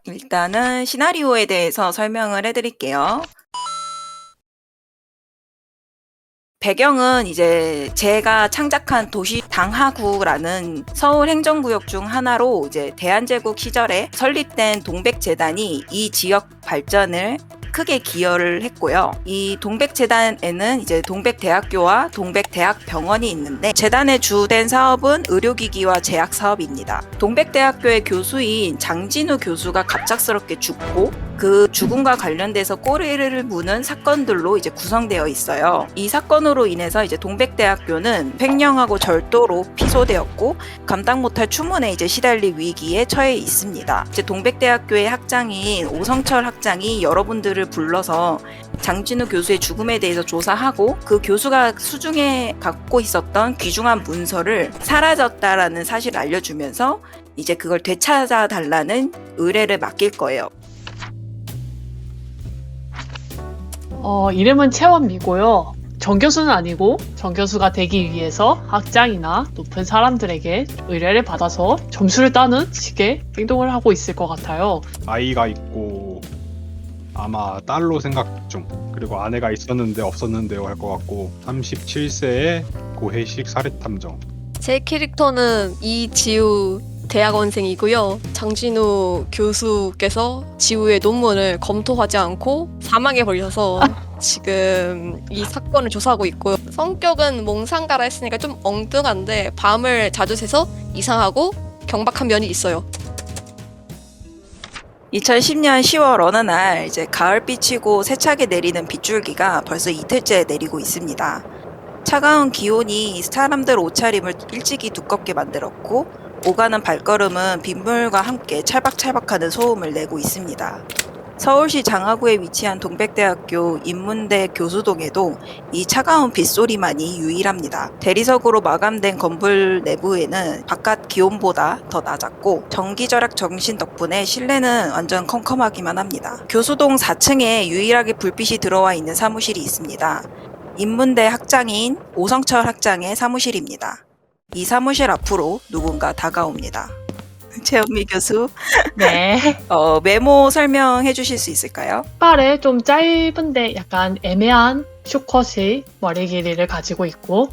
일단은 시나리오에 대해서 설명을 해드릴게요. 배경은 이제 제가 창작한 도시 당하구라는 서울 행정구역 중 하나로 이제 대한제국 시절에 설립된 동백재단이 이 지역 발전을 크게 기여를 했고요. 이 동백재단에는 이제 동백대학교와 동백대학병원이 있는데 재단의 주된 사업은 의료기기와 제약 사업입니다. 동백대학교의 교수인 장진우 교수가 갑작스럽게 죽고 그 죽음과 관련돼서 꼬리를 무는 사건들로 이제 구성되어 있어요. 이 사건으로 인해서 이제 동백대학교는 횡령하고 절도로 피소되었고 감당 못할 추문에 이제 시달릴 위기에 처해 있습니다. 이제 동백대학교의 학장인 오성철 학장이 여러분들을 불러서 장진우 교수의 죽음에 대해서 조사하고 그 교수가 수중에 갖고 있었던 귀중한 문서를 사라졌다라는 사실을 알려주면서 이제 그걸 되찾아 달라는 의뢰를 맡길 거예요. 이름은 채원미고요. 정교수는 아니고 정교수가 되기 위해서 학장이나 높은 사람들에게 의뢰를 받아서 점수를 따는 식의 행동을 하고 있을 것 같아요. 아이가 있고 아마 딸로 생각 중. 그리고 아내가 있었는데 없었는데요 할 것 같고 37세의 고해식 살해탐정. 제 캐릭터는 이지우 대학원생이고요. 장진우 교수께서 지우의 논문을 검토하지 않고 사망해 버려서 지금 이 사건을 조사하고 있고요. 성격은 몽상가라 했으니까 좀 엉뚱한데 밤을 자주 새서 이상하고 경박한 면이 있어요. 2010년 10월 어느 날 이제 가을비치고 세차게 내리는 빗줄기가 벌써 이틀째 내리고 있습니다. 차가운 기온이 사람들 옷차림을 일찍이 두껍게 만들었고 오가는 발걸음은 빗물과 함께 찰박찰박하는 소음을 내고 있습니다. 서울시 장하구에 위치한 동백대학교 인문대 교수동에도 이 차가운 빗소리만이 유일합니다. 대리석으로 마감된 건물 내부에는 바깥 기온보다 더 낮았고 전기절약 정신 덕분에 실내는 완전 컴컴하기만 합니다. 교수동 4층에 유일하게 불빛이 들어와 있는 사무실이 있습니다. 인문대 학장인 오성철 학장의 사무실입니다. 이 사무실 앞으로 누군가 다가옵니다. 최은미 교수, 네. 메모 설명해 주실 수 있을까요? 빨에 좀 짧은데 약간 애매한 숏컷의 머리 길이를 가지고 있고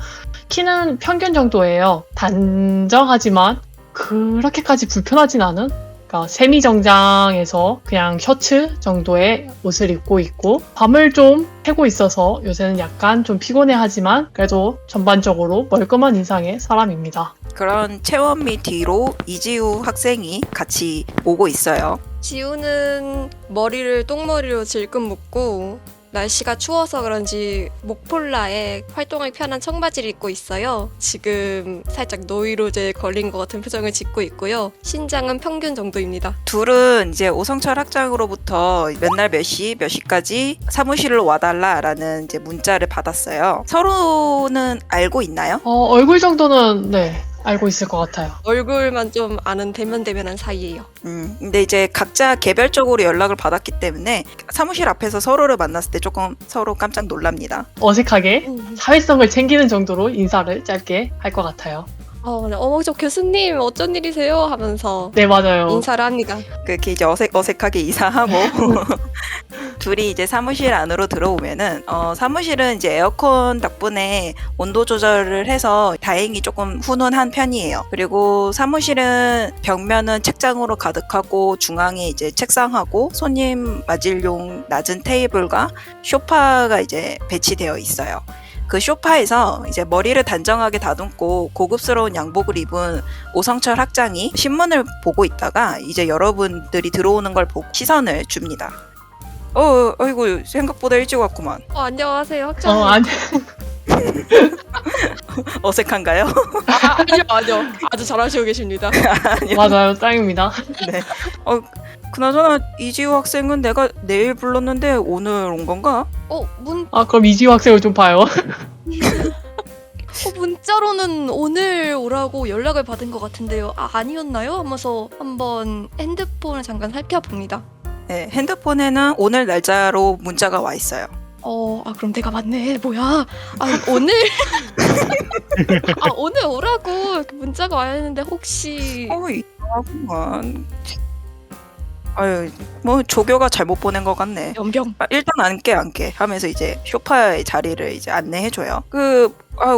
키는 평균 정도예요. 단정하지만 그렇게까지 불편하진 않은, 그러니까 세미정장에서 그냥 셔츠 정도의 옷을 입고 있고 밤을 좀 새고 있어서 요새는 약간 좀 피곤해하지만 그래도 전반적으로 멀끔한 인상의 사람입니다. 그런 채원미 뒤로 이지우 학생이 같이 오고 있어요. 지우는 머리를 똥머리로 질끈 묶고 날씨가 추워서 그런지 목폴라에 활동하기 편한 청바지를 입고 있어요. 지금 살짝 노이로제에 걸린 것 같은 표정을 짓고 있고요. 신장은 평균 정도입니다. 둘은 이제 오성철 학장으로부터 몇 날 몇 시 몇 시까지 사무실로 와달라라는 이제 문자를 받았어요. 서로는 알고 있나요? 얼굴 정도는 네 알고 있을 것 같아요. 얼굴만 좀 아는 대면대면한 사이예요. 근데 이제 각자 개별적으로 연락을 받았기 때문에 사무실 앞에서 서로를 만났을 때 조금 서로 깜짝 놀랍니다. 어색하게 사회성을 챙기는 정도로 인사를 짧게 할 것 같아요. 네. 어머 저 교수님 어쩐 일이세요? 하면서 네, 맞아요. 인사를 합니다. 그렇게 이제 어색하게 이사하고 둘이 이제 사무실 안으로 들어오면은 사무실은 이제 에어컨 덕분에 온도 조절을 해서 다행히 조금 훈훈한 편이에요. 그리고 사무실은 벽면은 책장으로 가득하고 중앙에 이제 책상하고 손님 맞을용 낮은 테이블과 소파가 이제 배치되어 있어요. 그 소파에서 이제 머리를 단정하게 다듬고 고급스러운 양복을 입은 오성철 학장이 신문을 보고 있다가 이제 여러분들이 들어오는 걸 보고 시선을 줍니다. 아이고 생각보다 일찍 왔구만. 안녕하세요 학장님. 아니, 어색한가요? 아니요. 아주 잘하시고 계십니다. 아니요. 맞아요. 짱입니다. 네. 그나저나 이지우 학생은 내가 내일 불렀는데 오늘 온 건가? 그럼 이지우 학생을 좀 봐요. 문자로는 오늘 오라고 연락을 받은 것 같은데요. 아니었나요? 하면서 한번 핸드폰을 잠깐 살펴봅니다. 네, 핸드폰에는 오늘 날짜로 문자가 와 있어요. 그럼 내가 맞네. 뭐야? 오늘 오늘 오라고 문자가 와 있는데 혹시 이상하구만. 아유, 뭐 조교가 잘못 보낸 것 같네. 연병. 일단 안게 하면서 이제 쇼파의 자리를 이제 안내해줘요.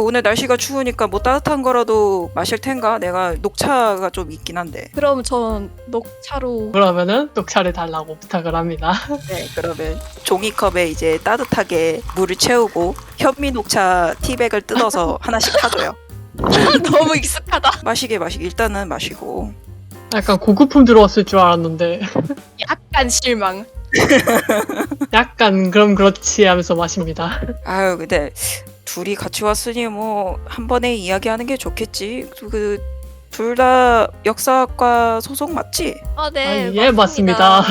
오늘 날씨가 추우니까 뭐 따뜻한 거라도 마실 텐가? 내가 녹차가 좀 있긴 한데. 그럼 전 녹차로. 그러면은 녹차를 달라고 부탁을 합니다. 네, 그러면 종이컵에 이제 따뜻하게 물을 채우고 현미 녹차 티백을 뜯어서 하나씩 타줘요. 너무 익숙하다. 마시게 일단은 마시고. 약간 고급품 들어왔을 줄 알았는데 약간 실망. 약간 그럼 그렇지 하면서 마십니다. 아유, 근데 둘이 같이 왔으니 뭐 한 번에 이야기하는 게 좋겠지. 둘 다 역사학과 소속 맞지? 아, 네. 예, 맞습니다.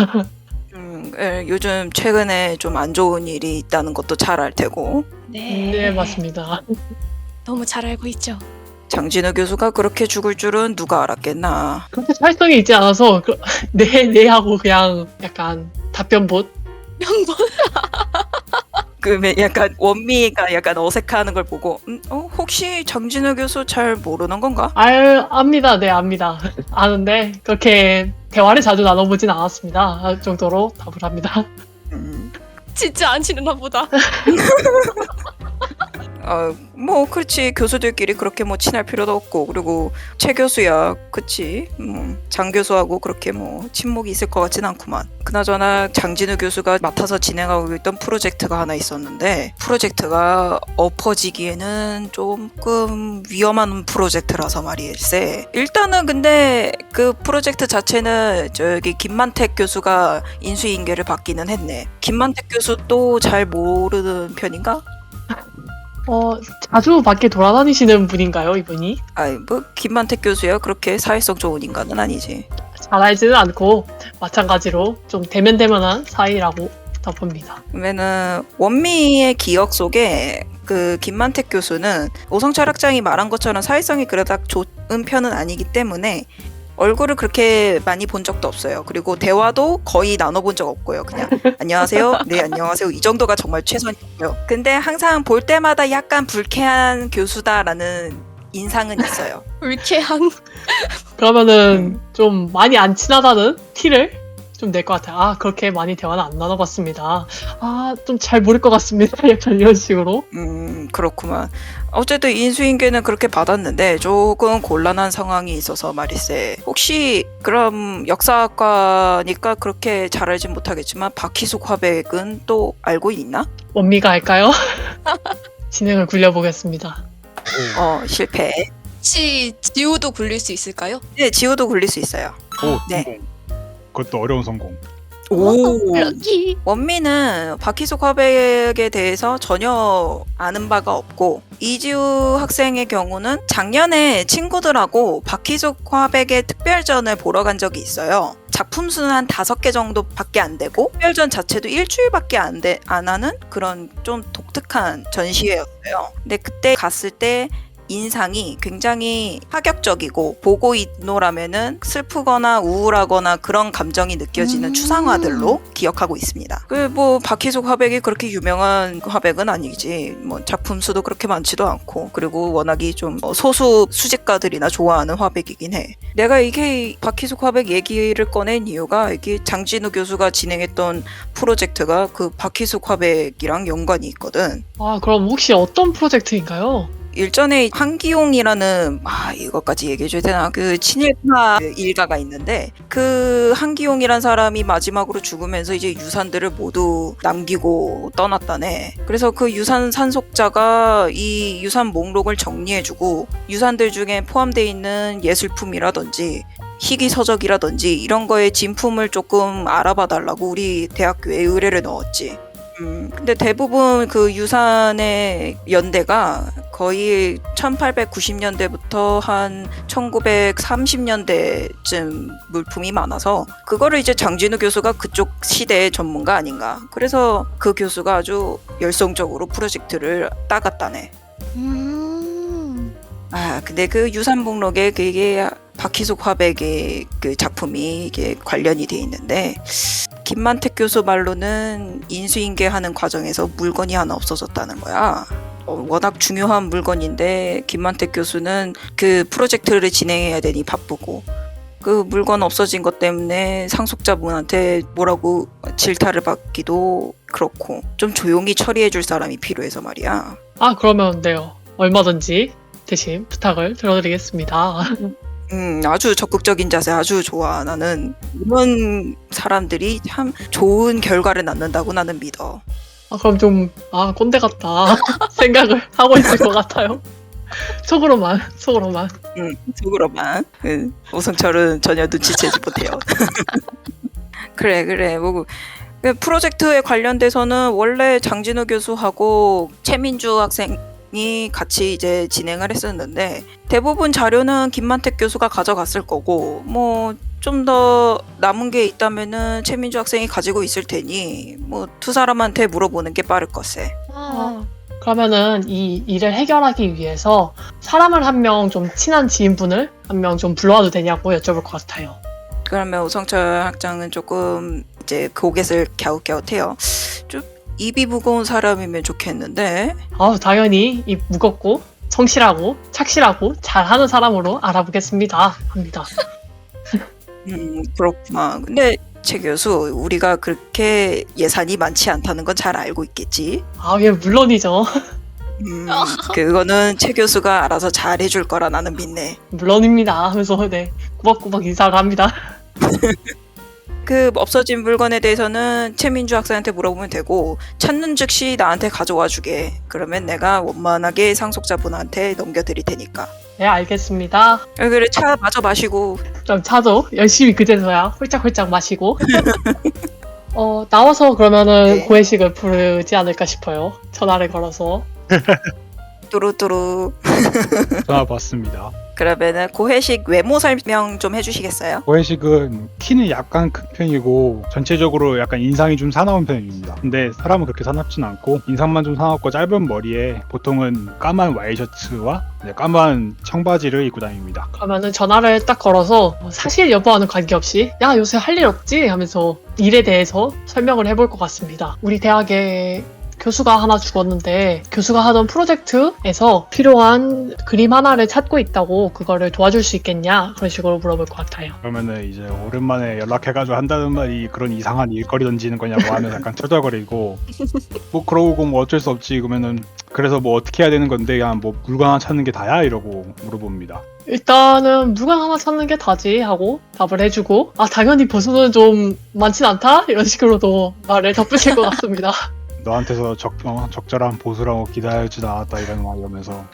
요즘 최근에 좀 안 좋은 일이 있다는 것도 잘 알 테고. 네. 네, 맞습니다. 너무 잘 알고 있죠. 장진우 교수가 그렇게 죽을 줄은 누가 알았겠나. 그렇게 사회성이 있지 않아서 네 하고 그냥 약간 답변봇? 명분. 그러면 약간 원미가 약간 어색해하는 걸 보고 혹시 장진우 교수 잘 모르는 건가? 압니다. 네, 압니다. 아는데 그렇게 대화를 자주 나눠보진 않았습니다. 할 정도로 답을 합니다. 진짜 안 치는나 보다. 뭐 그렇지, 교수들끼리 그렇게 뭐 친할 필요도 없고, 그리고 최 교수야, 그치? 장 교수하고 그렇게 뭐 친목이 있을 것 같진 않구만. 그나저나 장진우 교수가 맡아서 진행하고 있던 프로젝트가 하나 있었는데, 프로젝트가 엎어지기에는 조금 위험한 프로젝트라서 말일세. 일단은 근데 그 프로젝트 자체는 저기 김만택 교수가 인수인계를 받기는 했네. 김만택 교수 또 잘 모르는 편인가? 자주 밖에 돌아다니시는 분인가요, 이분이? 뭐 김만택 교수야 그렇게 사회성 좋은 인간은 아니지. 잘 알지는 않고 마찬가지로 좀 대면대면한 사이라고 봅니다. 그러면은 원미의 기억 속에 그 김만택 교수는 오성철 학장이 말한 것처럼 사회성이 그러다 좋은 편은 아니기 때문에 얼굴을 그렇게 많이 본 적도 없어요. 그리고 대화도 거의 나눠본 적 없고요. 그냥 안녕하세요, 네 안녕하세요, 이 정도가 정말 최선이고요. 근데 항상 볼 때마다 약간 불쾌한 교수다라는 인상은 있어요. 불쾌한. 그러면은 좀 많이 안 친하다는 티를 좀 낼 것 같아요. 그렇게 많이 대화는 안 나눠봤습니다. 좀 잘 모를 것 같습니다. 약간 이런 식으로. 그렇구만. 어쨌든 인수인계는 그렇게 받았는데 조금 곤란한 상황이 있어서 말일세. 혹시 그럼 역사학과니까 그렇게 잘 알진 못하겠지만 박희숙 화백은 또 알고 있나? 원미가 할까요? 진행을 굴려보겠습니다. 실패. 혹시 지우도 굴릴 수 있을까요? 네, 지우도 굴릴 수 있어요. 네. 성공. 그것도 어려운 성공. 럭키. 원미는 박희숙 화백에 대해서 전혀 아는 바가 없고, 이지우 학생의 경우는 작년에 친구들하고 박희숙 화백의 특별전을 보러 간 적이 있어요. 작품 수는 한 5개 정도밖에 안 되고 특별전 자체도 일주일밖에 안 하는 그런 좀 독특한 전시회였어요. 근데 그때 갔을 때 인상이 굉장히 파격적이고, 보고 있노라면은 슬프거나 우울하거나 그런 감정이 느껴지는 추상화들로 기억하고 있습니다. 뭐 박희숙 화백이 그렇게 유명한 화백은 아니지, 뭐 작품 수도 그렇게 많지도 않고, 그리고 워낙이 좀 소수 수집가들이나 좋아하는 화백이긴 해. 내가 이게 박희숙 화백 얘기를 꺼낸 이유가, 이게 장진우 교수가 진행했던 프로젝트가 그 박희숙 화백이랑 연관이 있거든. 그럼 혹시 어떤 프로젝트인가요? 일전에 한기용이라는 이것까지 얘기해줘야 되나, 그 친일파 일가가 있는데, 그 한기용이란 사람이 마지막으로 죽으면서 이제 유산들을 모두 남기고 떠났다네. 그래서 그 유산 산속자가 이 유산 목록을 정리해주고, 유산들 중에 포함되어 있는 예술품이라든지 희귀 서적이라든지 이런 거에 진품을 조금 알아봐 달라고 우리 대학교에 의뢰를 넣었지. 근데 대부분 그 유산의 연대가 거의 1890년대부터 한 1930년대쯤 물품이 많아서, 그거를 이제 장진우 교수가 그쪽 시대의 전문가 아닌가. 그래서 그 교수가 아주 열성적으로 프로젝트를 따갔다네. 근데 그 유산 목록에 그게 박희숙 화백의 그 작품이 이게 관련이 돼 있는데, 김만택 교수 말로는 인수인계하는 과정에서 물건이 하나 없어졌다는 거야. 워낙 중요한 물건인데 김만택 교수는 그 프로젝트를 진행해야 되니 바쁘고, 그 물건 없어진 것 때문에 상속자분한테 뭐라고 질타를 받기도 그렇고 좀 조용히 처리해줄 사람이 필요해서 말이야. 아, 그러면 네요. 얼마든지 대신 부탁을 들어드리겠습니다. 아주 적극적인 자세 아주 좋아. 나는 이런 사람들이 참 좋은 결과를 낳는다고 나는 믿어. 아, 그럼 좀, 꼰대 같다. 생각을 하고 있을 것 같아요. 속으로만. 속으로만. 오성철은 전혀 눈치채지 못해요. 그래. 그 프로젝트에 관련돼서는 원래 장진우 교수하고 최민주 학생이 같이 이제 진행을 했었는데 대부분 자료는 김만택 교수가 가져갔을 거고 뭐 좀 더 남은 게 있다면은 최민주 학생이 가지고 있을 테니 뭐 두 사람한테 물어보는 게 빠를 것세. 그러면은 이 일을 해결하기 위해서 사람을 한 명 좀 친한 지인분을 한 명 좀 불러와도 되냐고 여쭤볼 것 같아요. 그러면 오성철 학장은 조금 이제 고갯을 갸웃갸웃해요. 좀 입이 무거운 사람이면 좋겠는데. 당연히 이 무겁고 성실하고 착실하고 잘하는 사람으로 알아보겠습니다. 합니다. 그렇구나. 근데 최 교수, 우리가 그렇게 예산이 많지 않다는 건 잘 알고 있겠지? 예, 물론이죠. 그거는 최 교수가 알아서 잘 해줄 거라 나는 믿네. 물론입니다. 하면서 네, 꾸벅꾸벅 인사를 합니다. 그 없어진 물건에 대해서는 최민주 학생한테 물어보면 되고 찾는 즉시 나한테 가져와 주게. 그러면 내가 원만하게 상속자분한테 넘겨드릴 테니까. 네, 알겠습니다. 그래, 차 마저 마시고. 좀 차도 열심히 그제서야 홀짝홀짝 마시고 나와서 그러면은 네. 고해식을 부르지 않을까 싶어요. 전화를 걸어서. 뚜루뚜루. 전화 받습니다. 그러면은 고해식 외모 설명 좀 해주시겠어요? 고해식은 키는 약간 큰 편이고 전체적으로 약간 인상이 좀 사나운 편입니다. 근데 사람은 그렇게 사납진 않고 인상만 좀 사납고 짧은 머리에 보통은 까만 와이셔츠와 까만 청바지를 입고 다닙니다. 그러면은 전화를 딱 걸어서 사실 여부와는 관계없이 야, 요새 할 일 없지? 하면서 일에 대해서 설명을 해볼 것 같습니다. 우리 대학에 교수가 하나 죽었는데 교수가 하던 프로젝트에서 필요한 그림 하나를 찾고 있다고, 그거를 도와줄 수 있겠냐? 그런 식으로 물어볼 것 같아요. 그러면은 이제 오랜만에 연락해가지고 한다는 말이 그런 이상한 일거리 던지는 거냐고 하면 약간 투덜거리고 뭐 그러고 뭐 어쩔 수 없지. 그러면은 그래서 뭐 어떻게 해야 되는 건데 그냥 뭐 물건 하나 찾는 게 다야? 이러고 물어봅니다. 일단은 물건 하나 찾는 게 다지 하고 답을 해주고 당연히 보수는 좀 많진 않다? 이런 식으로도 말을 덧붙일 것 같습니다. 너한테서 적절한 보수라고 기다려주지 않았다 이러면서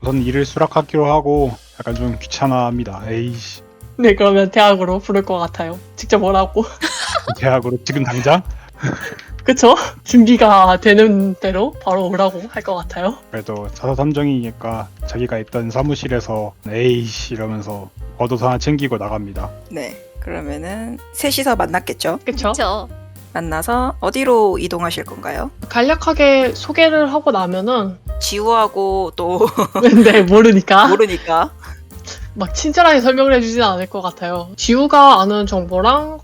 우선 일을 수락하기로 하고 약간 좀 귀찮아합니다. 에이씨, 네, 그러면 대학으로 부를 것 같아요. 직접 오라고. 대학으로 지금 당장? 그쵸? 준비가 되는 대로 바로 오라고 할 것 같아요. 그래도 사서탐정이니까 자기가 있던 사무실에서 에이씨 이러면서 겉옷 하나 챙기고 나갑니다. 네. 그러면은 셋이서 만났겠죠? 그쵸? 그렇죠. 만나서 어디로 이동하실 건가요? 간략하게 소개를 하고 나면은 지우하고 또 네, 모르니까 모르니까. 막 친절하게 설명을 해주진 않을 것 같아요. 지우가 아는 정보랑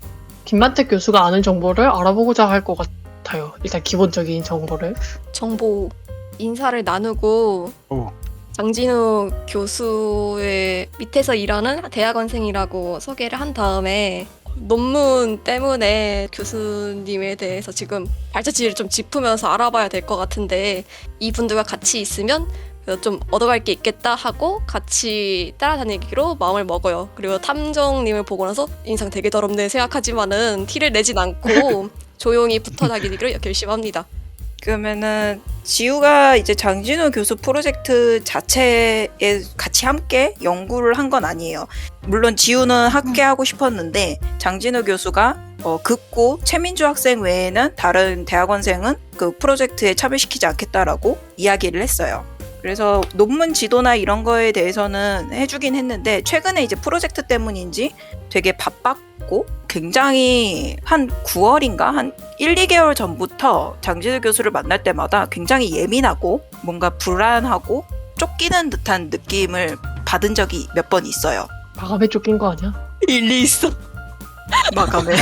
김만택 교수가 아는 정보를 알아보고자 할 것 같아요. 일단 기본적인 정보를. 정보 인사를 나누고 오, 장진우 교수의 밑에서 일하는 대학원생이라고 소개를 한 다음에 논문 때문에 교수님에 대해서 지금 발자취를 좀 짚으면서 알아봐야 될 것 같은데 이분들과 같이 있으면 좀 얻어갈 게 있겠다 하고 같이 따라다니기로 마음을 먹어요. 그리고 탐정님을 보고 나서 인상 되게 더럽네 생각하지만은 티를 내진 않고 조용히 붙어 다니기로 결심합니다. 그러면은 지우가 이제 장진우 교수 프로젝트 자체에 같이 함께 연구를 한 건 아니에요. 물론 지우는 함께 하고 싶었는데 장진우 교수가 급고 최민주 학생 외에는 다른 대학원생은 그 프로젝트에 참여시키지 않겠다라고 이야기를 했어요. 그래서 논문 지도나 이런 거에 대해서는 해주긴 했는데 최근에 이제 프로젝트 때문인지 되게 바빴고 굉장히 한 9월인가 한 1, 2개월 전부터 장진우 교수를 만날 때마다 굉장히 예민하고 뭔가 불안하고 쫓기는 듯한 느낌을 받은 적이 몇 번 있어요. 마감에 쫓긴 거 아니야? 일리 있어. 마감에.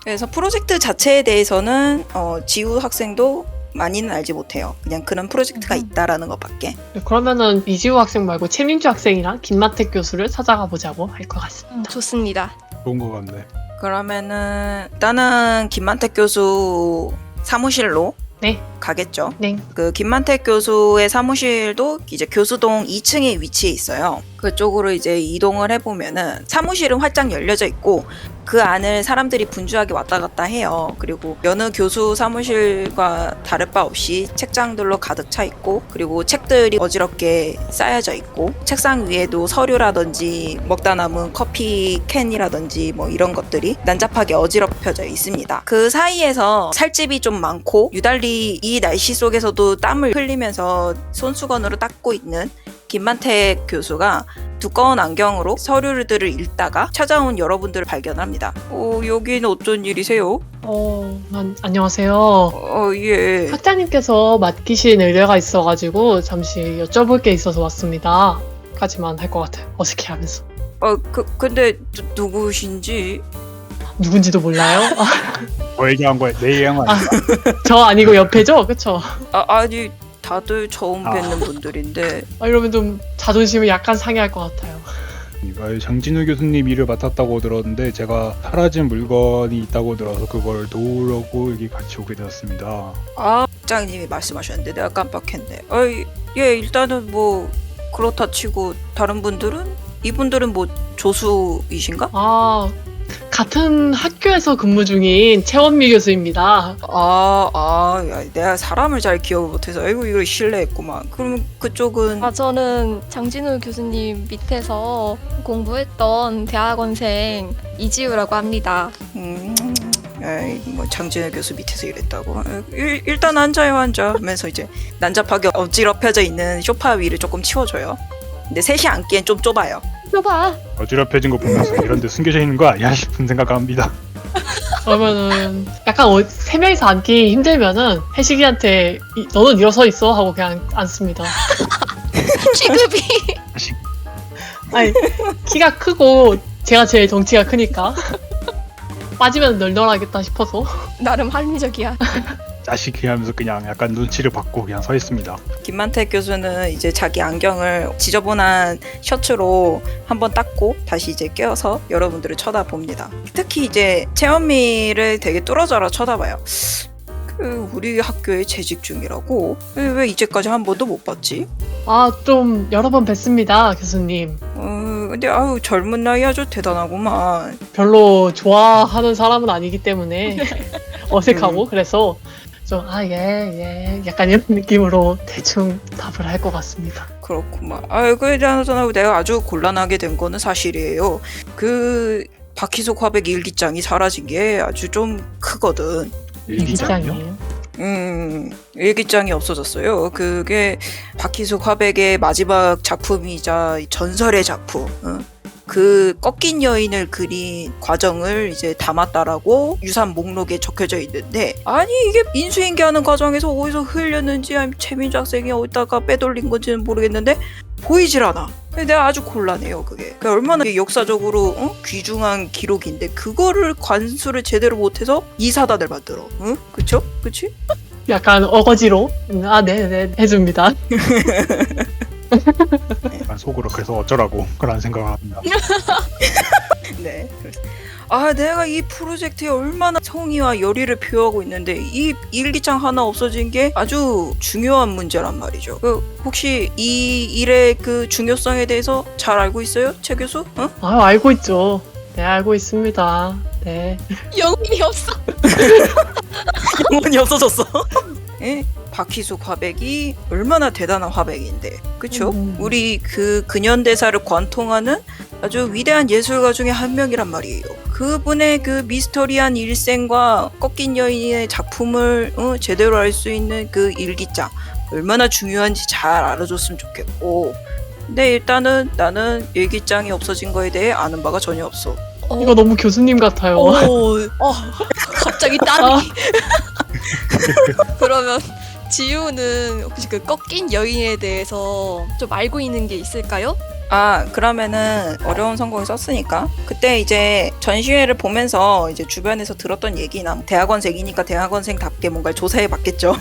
그래서 프로젝트 자체에 대해서는 지우 학생도 많이는 알지 못해요. 그냥 그런 프로젝트가 있다라는 것밖에. 그러면은 이지우 학생 말고 최민주 학생이랑 김만택 교수를 찾아가 보자고 할 것 같습니다. 좋습니다. 좋은 것 같네. 그러면은 일단은 김만택 교수 사무실로 네. 가겠죠. 네. 그 김만택 교수의 사무실도 이제 교수동 2층에 위치해 있어요. 그쪽으로 이제 이동을 해보면은 사무실은 활짝 열려져 있고 그 안을 사람들이 분주하게 왔다 갔다 해요. 그리고 여느 교수 사무실과 다를 바 없이 책장들로 가득 차 있고, 그리고 책들이 어지럽게 쌓여져 있고, 책상 위에도 서류라든지 먹다 남은 커피 캔이라든지 뭐 이런 것들이 난잡하게 어지럽혀져 있습니다. 그 사이에서 살집이 좀 많고 유달리 이 날씨 속에서도 땀을 흘리면서 손수건으로 닦고 있는 김만택 교수가 두꺼운 안경으로 서류들을 읽다가 찾아온 여러분들을 발견합니다. 여기는 어쩐 일이세요? 안녕하세요. 예. 학자님께서 맡기신 의뢰가 있어가지고 잠시 여쭤볼 게 있어서 왔습니다. 까지만 할 것 같아요. 어색해하면서. 근데 누구신지? 누군지도 몰라요? 뭐 얘기한 거야? 내 얘기한 거 아니야? 저 아니고 옆에죠? 그쵸? 아니 다들 처음 뵙는 분들인데. 이러면 좀 자존심이 약간 상해할 것 같아요. 장진우 교수님 일을 맡았다고 들었는데 제가 사라진 물건이 있다고 들어서 그걸 도우려고 여기 같이 오게 되었습니다. 국장님이 말씀하셨는데 내가 깜빡했네. 예, 일단은 뭐 그렇다 치고 다른 분들은? 이분들은 뭐 조수이신가? 같은 학교에서 근무 중인 최원미 교수입니다. 야, 내가 사람을 잘 기억을 못해서 아이고 이거 실례했구만. 그럼 그쪽은? 저는 장진우 교수님 밑에서 공부했던 대학원생 이지우라고 합니다. 뭐 장진우 교수 밑에서 일했다고. 일단 앉아요 하면서 이제 난잡하게 어지럽혀져 있는 소파 위를 조금 치워줘요. 근데 셋이 앉기엔 좀 좁아요. 좁아. 어지럽혀진 거 보면서 이런 데 숨겨져 있는 거 아니야 싶은 생각합니다. 그러면은 약간 세 명이서 앉기 힘들면은 혜식이한테 너는 일어서 있어 하고 그냥 앉습니다. 취급이. 아니 키가 크고 제가 제일 덩치가 크니까 빠지면 널널하겠다 싶어서. 나름 합리적이야. 자식이 하면서 그냥 약간 눈치를 받고 그냥 서 있습니다. 김만택 교수는 이제 자기 안경을 지저분한 셔츠로 한번 닦고 다시 이제 껴서 여러분들을 쳐다봅니다. 특히 이제 최원미를 되게 뚫어져라 쳐다봐요. 우리 학교에 재직 중이라고? 왜 이제까지 한 번도 못 봤지? 좀 여러 번 뵀습니다, 교수님. 근데 젊은 나이 아주 대단하구만. 별로 좋아하는 사람은 아니기 때문에 어색하고 그래서 좀 예, 약간 이런 느낌으로 대충 답을 할 것 같습니다. 그렇구만. 그러잖아 내가 아주 곤란하게 된 거는 사실이에요. 그 박희숙 화백 일기장이 사라진 게 아주 좀 크거든. 일기장이에요? 일기장이 없어졌어요. 그게 박희숙 화백의 마지막 작품이자 전설의 작품. 그 꺾인 여인을 그린 과정을 이제 담았다라고 유산 목록에 적혀져 있는데, 아니 이게 인수인계하는 과정에서 어디서 흘렸는지 아니면 최민주 학생이 어디다가 빼돌린 건지는 모르겠는데 보이질 않아. 내가 아주 곤란해요 그게. 얼마나 이게 역사적으로 귀중한 기록인데 그거를 관수를 제대로 못해서 이 사단을 만들어. 그쵸? 그치? 약간 어거지로 네 해줍니다. 약간 속으로 그래서 어쩌라고 그런 생각을 합니다. 네. 내가 이 프로젝트에 얼마나 성의와 열의를 표하고 있는데 이 일기장 하나 없어진 게 아주 중요한 문제란 말이죠. 혹시 이 일의 그 중요성에 대해서 잘 알고 있어요? 최 교수? 알고 있죠. 네, 알고 있습니다. 네. 영혼이 없어. 영혼이 없어졌어. 예? 박희숙 화백이 얼마나 대단한 화백인데, 그쵸? 우리 그 근현대사를 관통하는 아주 위대한 예술가 중에 한 명이란 말이에요. 그분의 그 미스터리한 일생과 꺾인 여인의 작품을 제대로 알 수 있는 그 일기장 얼마나 중요한지 잘 알아줬으면 좋겠고, 근데 일단은 나는 일기장이 없어진 거에 대해 아는 바가 전혀 없어. 이거 너무 교수님 같아요. 갑자기 땀이. 그러면 지우는 혹시 그 꺾인 여인에 대해서 좀 알고 있는 게 있을까요? 그러면은 어려운 성공을 썼으니까 그때 이제 전시회를 보면서 이제 주변에서 들었던 얘기나 대학원생이니까 대학원생답게 뭔가를 조사해 봤겠죠.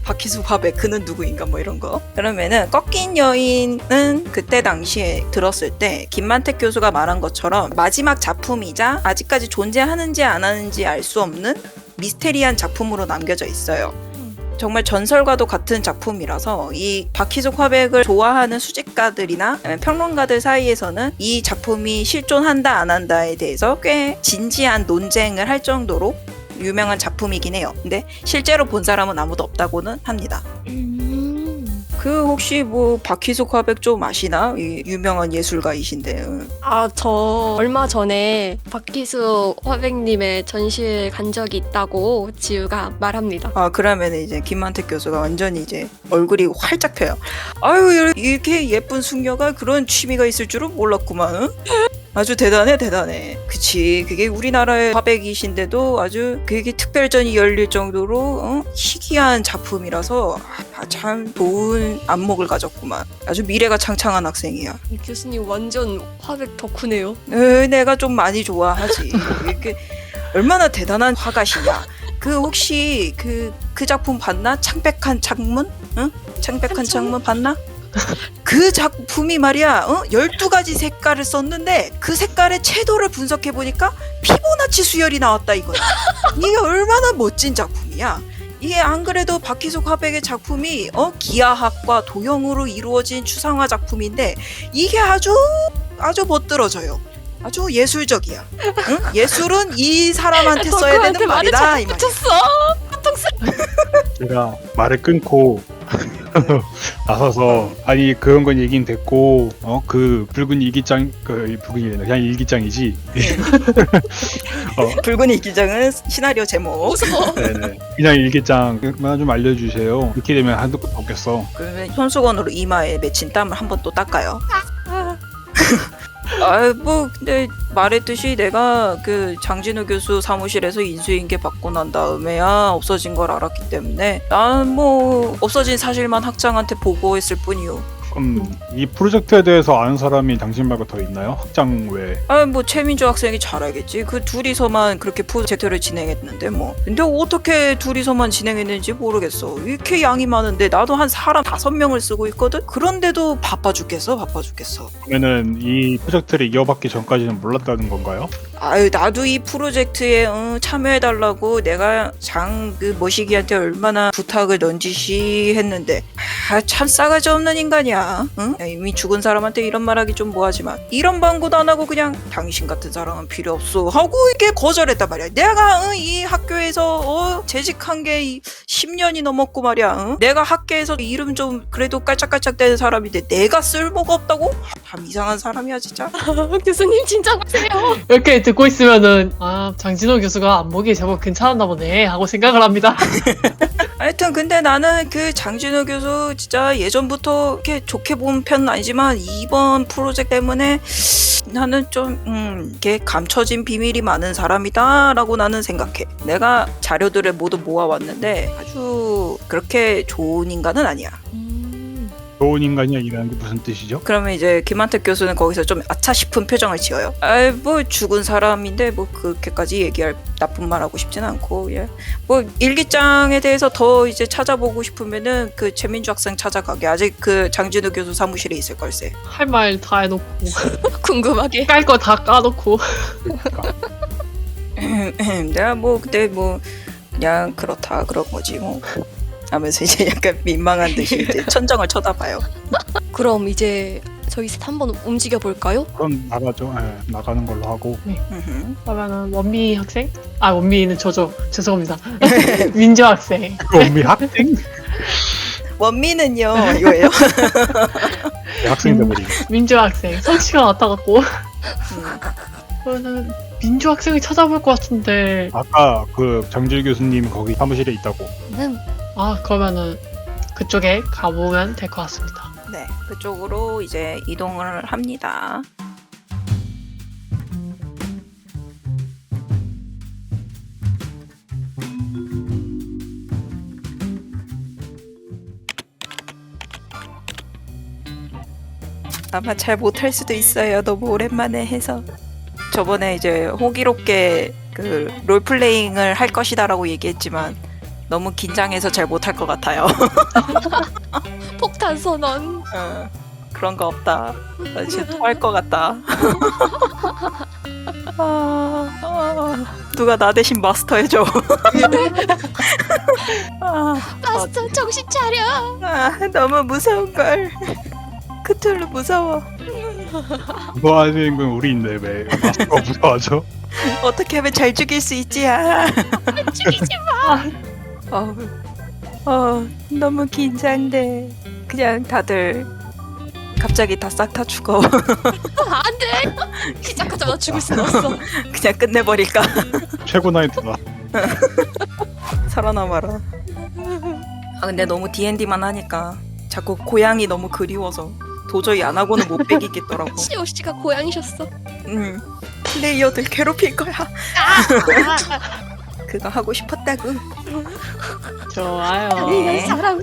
박희수 화백 그는 누구인가 뭐 이런 거. 그러면은 꺾인 여인은 그때 당시에 들었을 때 김만택 교수가 말한 것처럼 마지막 작품이자 아직까지 존재하는지 안 하는지 알 수 없는 미스테리한 작품으로 남겨져 있어요. 정말 전설과도 같은 작품이라서 이 박희숙 화백을 좋아하는 수집가들이나 평론가들 사이에서는 이 작품이 실존한다 안 한다에 대해서 꽤 진지한 논쟁을 할 정도로 유명한 작품이긴 해요. 근데 실제로 본 사람은 아무도 없다고는 합니다. 그 혹시 뭐 박희숙 화백 좀 아시나? 이 유명한 예술가이신데. 저 얼마 전에 박희수 화백님의 전시회 간 적이 있다고 지우가 말합니다. 그러면 이제 김만택 교수가 완전히 이제 얼굴이 활짝 펴요. 아유, 이렇게 예쁜 숙녀가 그런 취미가 있을 줄은 몰랐구만. 응? 아주 대단해. 그치. 그게 우리나라의 화백이신데도 아주 그게 특별전이 열릴 정도로 희귀한 작품이라서 참 좋은 안목을 가졌구만. 아주 미래가 창창한 학생이야. 교수님 완전 화백 덕후네요. 내가 좀 많이 좋아하지. 이게 얼마나 대단한 화가시냐. 그 혹시 그 작품 봤나? 창백한 창문? 응? 창백한 창문 봤나? 그 작품이 말이야 12가지 색깔을 썼는데 그 색깔의 채도를 분석해보니까 피보나치 수열이 나왔다 이거야. 이게 얼마나 멋진 작품이야. 이게 안 그래도 박희숙 화백의 작품이 기하학과 도형으로 이루어진 추상화 작품인데 이게 아주 멋들어져요. 아주 예술적이야. 응? 예술은 이 사람한테 써야 되는 말이다 이 말이야. 제가 말을 끊고 나서서 아니 그런 건 얘긴 됐고 그 붉은 일기장 붉은 일기장 그냥 일기장이지. 붉은 일기장은 시나리오 제목. 네네. 그냥 일기장만 좀 알려주세요. 이렇게 되면 한도 끝 없겠어. 그러면 손수건으로 이마에 맺힌 땀을 한번 또 닦아요. 근데 말했듯이 내가 그 장진우 교수 사무실에서 인수인계 받고 난 다음에야 없어진 걸 알았기 때문에 난 뭐 없어진 사실만 학장한테 보고했을 뿐이요. 그럼 이 프로젝트에 대해서 아는 사람이 당신 말고 더 있나요? 학장 외에. 뭐 최민주 학생이 잘 알겠지. 그 둘이서만 그렇게 프로젝트를 진행했는데 뭐. 근데 어떻게 둘이서만 진행했는지 모르겠어. 이렇게 양이 많은데 나도 한 사람 5명을 쓰고 있거든. 그런데도 바빠 죽겠어. 그러면은 이 프로젝트를 이어받기 전까지는 몰랐다는 건가요? 나도 이 프로젝트에 참여해달라고 내가 그 머시기한테 얼마나 부탁을 넌지시 했는데 참 싸가지 없는 인간이야. 응? 이미 죽은 사람한테 이런 말하기 좀 뭐하지만 이런 방구도 안 하고 그냥 당신 같은 사람은 필요 없어 하고 이게 거절했단 말이야. 내가 이 학교에서 재직한 게 10년이 넘었고 말이야. 내가 학계에서 이름 좀 그래도 깔짝깔짝대는 사람인데 내가 쓸모가 없다고? 참 이상한 사람이야 진짜. 교수님 진짜 가세요. 이렇게 듣고 있으면은 장진호 교수가 안목이 제법 괜찮았나 보네 하고 생각을 합니다. 하여튼 근데 나는 그 장진우 교수 진짜 예전부터 이렇게 좋게 본 편은 아니지만 이번 프로젝트 때문에 나는 좀 이게 감춰진 비밀이 많은 사람이다 라고 나는 생각해. 내가 자료들을 모두 모아왔는데 아주 그렇게 좋은 인간은 아니야. 좋은 인간이라는 게 무슨 뜻이죠? 그러면 이제 김한택 교수는 거기서 좀 아차 싶은 표정을 지어요. 뭐 죽은 사람인데 뭐 그렇게까지 얘기할 나쁜 말 하고 싶진 않고 뭐 일기장에 대해서 더 이제 찾아보고 싶으면은 그 최민주 학생 찾아가게. 아직 그 장진우 교수 사무실에 있을 걸세. 할 말 다 해놓고 궁금하게. 깔 거 다 까놓고 그러니까. 내가 뭐 그때 뭐 그냥 그렇다 그런 거지 뭐 하면서 이제 약간 민망한 듯이 이제 천정을 쳐다봐요. 그럼 이제 저희 셋 한번 움직여 볼까요? 그럼 나가죠. 나가는 걸로 하고. 그러면은 원미 학생? 원미는 저죠. 죄송합니다. 민주 학생. 원미 학생? 원미는요 이거예요. 학생 돼버리고. 민주 학생. 성씨가 같아갖고. 그러면 민주 학생을 찾아볼 것 같은데. 아까 그 장질 교수님 거기 사무실에 있다고. 그러면은 그쪽에 가보면 될 것 같습니다. 네, 그쪽으로 이제 이동을 합니다. 아마 잘 못할 수도 있어요. 너무 오랜만에 해서. 저번에 이제 호기롭게 그 롤플레잉을 할 것이다라고 얘기했지만 너무 긴장해서 잘 못할 것 같아요. 폭탄 선언. 그런 거 없다. 나 진짜 토할 것 같다. 누가 나 대신 마스터 해줘. 마스터 정신 차려. 너무 무서운 걸. 크툴루 무서워. 무서워하시는 건 우리인데 왜 마스터가 무서워하죠? 어떻게 하면 잘 죽일 수 있지? 죽이지 마. 너무 긴장돼. 그냥 다들 갑자기 다 싹 다 죽어. 안돼. 시작하자마자 죽을 순 없어. 그냥 끝내버릴까? 최고 나이트다. 살아남아라. 근데 너무 D&D만 하니까 자꾸 고양이 너무 그리워서 도저히 안 하고는 못 빼기겠더라고. COC가 고양이셨어. 플레이어들 괴롭힐 거야. 그거 하고 싶었다고. 좋아요. 네. 사랑.